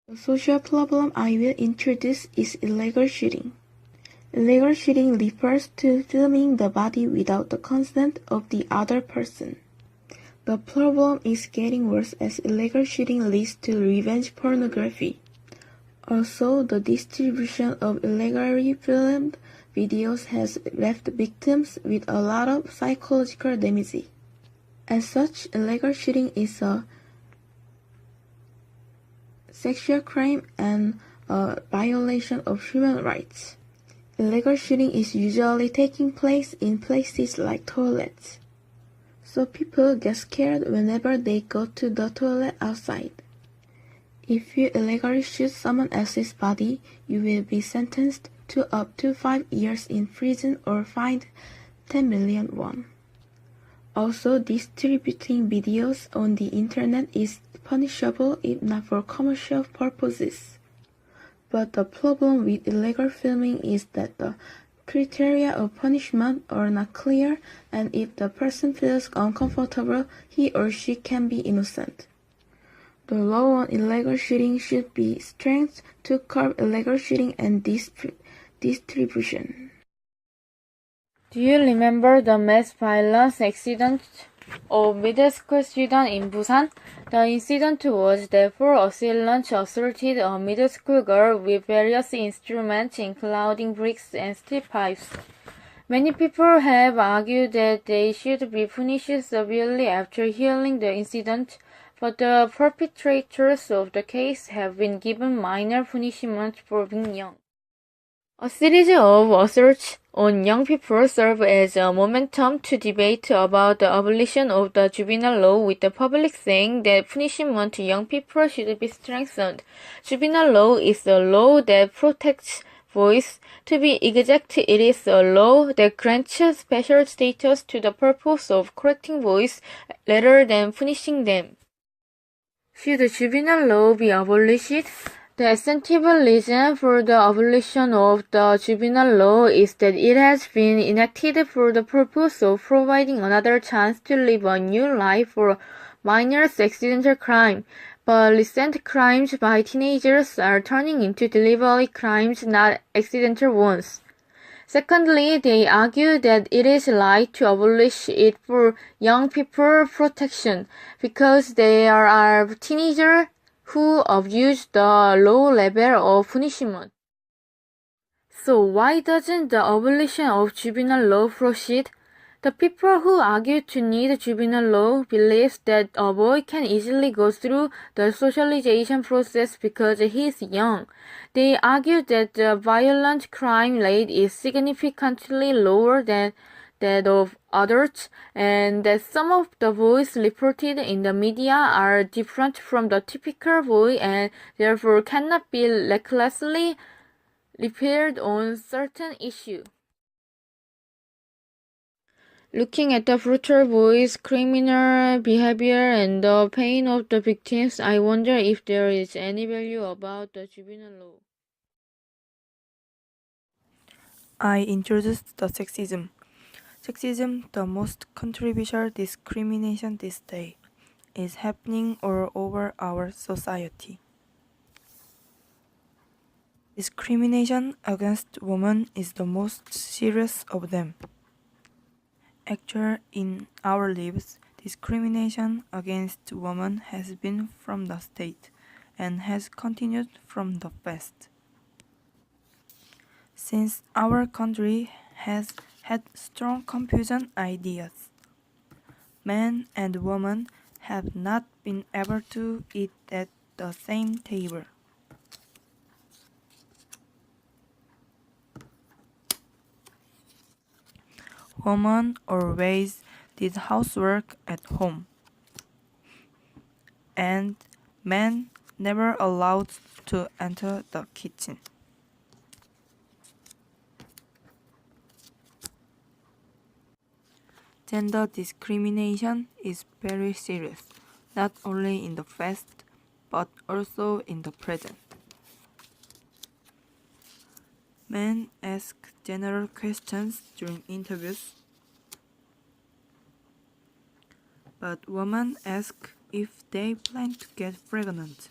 The social problem I will introduce is illegal shooting. Illegal shooting refers to filming the body without the consent of the other person. The problem is getting worse as illegal shooting leads to revenge pornography. Also, the distribution of illegally filmed videos has left victims with a lot of psychological damage. As such, illegal shooting is a sexual crime and a violation of human rights. Illegal shooting is usually taking place in places like toilets. So people get scared whenever they go to the toilet outside. If you illegally shoot someone else's body, you will be sentenced to up to 5 years in prison or fined 10 million won. Also, distributing videos on the internet is punishable if not for commercial purposes. But the problem with illegal filming is that the criteria of punishment are not clear, and if the person feels uncomfortable, he or she can be innocent. The law on illegal shooting should be strengthened to curb illegal shooting and distribution. Do you remember the mass violence accident of middle school student in Busan? The incident was that four assailants assaulted a middle school girl with various instruments including bricks and steel pipes. Many people have argued that they should be punished severely after hearing the incident, but the perpetrators of the case have been given minor punishment for being young. A series of assaults on young people serve as a momentum to debate about the abolition of the juvenile law, with the public saying that punishment to young people should be strengthened. Juvenile law is a law that protects boys. To be exact, it is a law that grants special status to the purpose of correcting boys rather than punishing them. Should juvenile law be abolished? The essential reason for the abolition of the juvenile law is that it has been enacted for the purpose of providing another chance to live a new life for minors' accidental crime. But recent crimes by teenagers are turning into deliberate crimes, not accidental ones. Secondly, they argue that it is right to abolish it for young people protection because there are teenagers who abuse the low level of punishment. So why doesn't the abolition of juvenile law proceed? The people who argue to need juvenile law believe that a boy can easily go through the socialization process because he is young. They argue that the violent crime rate is significantly lower than that of adults, and that some of the boys reported in the media are different from the typical boy and therefore cannot be recklessly repaired on certain issues. Looking at the brutal boys' criminal behavior and the pain of the victims, I wonder if there is any value about the juvenile law. I introduced the sexism. Sexism, the most controversial discrimination this day, is happening all over our society. Discrimination against women is the most serious of them. Actually, in our lives, discrimination against women has been from the state and has continued from the past. Since our country has had strong Confucian ideas, men and women have not been able to eat at the same table. Women always did housework at home, and men never allowed to enter the kitchen. Gender discrimination is very serious, not only in the past, but also in the present. Men ask general questions during interviews, but women ask if they plan to get pregnant.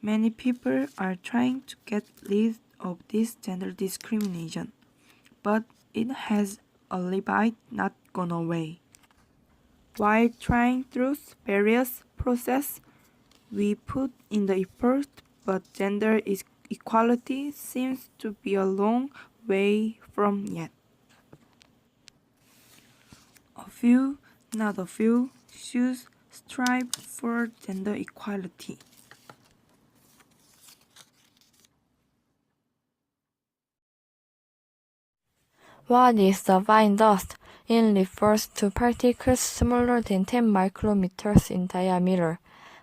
Many people are trying to get rid of this gender discrimination, but it has albeit not gone away. While trying through various processes, we put in the effort, but gender equality seems to be a long way from yet. A few, not a few, should strive for gender equality. What is the fine dust? It refers to particles smaller than 10 micrometers in diameter.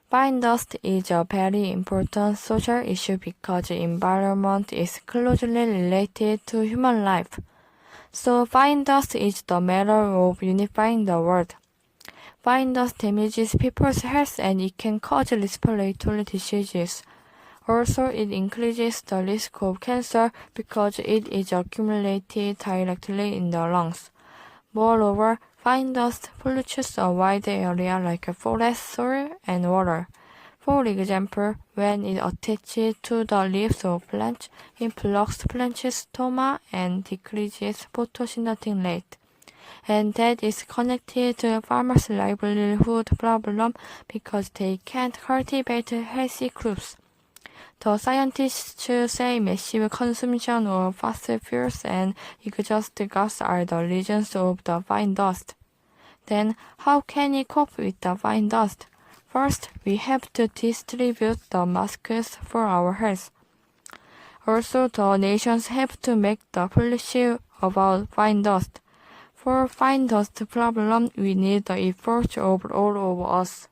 Fine dust is a very important social issue because the environment is closely related to human life. So fine dust is the matter of unifying the world. Fine dust damages people's health and it can cause respiratory diseases. Also, it increases the risk of cancer because it is accumulated directly in the lungs. Moreover, fine dust pollutes a wide area like forest, soil, and water. For example, when it attaches to the leaves of plants, it blocks plants' stoma and decreases photosynthetic rate. And that is connected to farmers' livelihood problem because they can't cultivate healthy crops. The scientists say massive consumption of fossil fuels and exhaust gas are the reasons of the fine dust. Then, how can we cope with the fine dust? First, we have to distribute the masks for our health. Also, the nations have to make the policy about fine dust. For fine dust problem, we need the effort of all of us.